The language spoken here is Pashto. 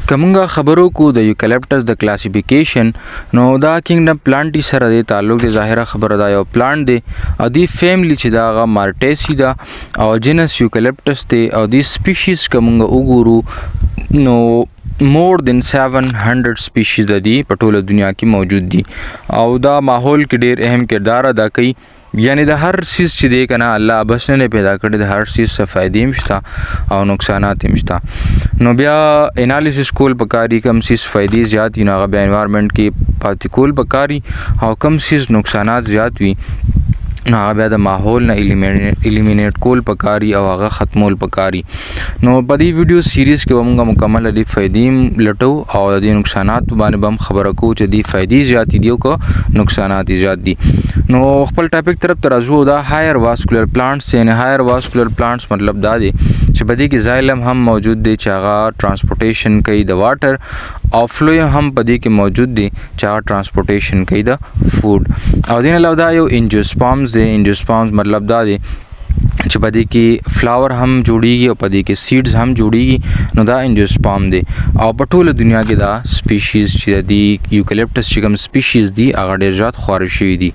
کومه خبرو کو د یوکلیپټس د کلاسیفیکیشن نو دا کینګډم پلانټي سره د تعلق د ظاهره خبره دا یو پلانټ دی او دی فیملی چې دا غ مارټیسی دا او جنس یوکلیپټس دی او دی سپیشیز کومه وګورو نو more than 700 سپیشیز د دي په ټوله دنیا کې موجود دي او دا ماحول کې ډیر اهم کردار ادا کوي یعنی د هر سیز چې دی کنه الله بس نه پیدا کړی د هر سیز څه فائدې مشته او نقصانات مشته نو بیا انالیسس کول پکاري کم سیز فائدې زیات وي هغه بیا انوایرنمنت کې پاتې کول پکاري او کم سیز نقصانات زیات وي نو هغه بیا د ماحول نه الیمینیټ کول پکاري او هغه ختمول پکاري نو په دې ویډیو سیریز کې موږ مکمل دي فائدې لټو او د نقصانات باندې هم خبره کوو چې دي فائدې زیات دي او که نقصانات زیات دي نو خپل ټاپک طرف ته راځو دا هایر واسکولر پلانټس یعنی هایر واسکولر پلانټس مطلب دا دی چې په دې کې زایلم هم موجود دی چې هغه ترانسپورټیشن کوي د واټر او فلویم هم په دې کې موجود دی چې هغه ترانسپورټیشن کوي د فوډ او دین علاوه دا یو انجوسپامز دی انجوسپامز مطلب دا دی چې په دې کې فلاور هم جوړیږي او په دې کې سیډز هم جوړیږي نو دا انجوسپام دی او په ټوله دنیا کې دا سپیشیز چې دی یوکلیپټس چې کوم سپیشیز دی هغه ډېر زیات خواره شوي دي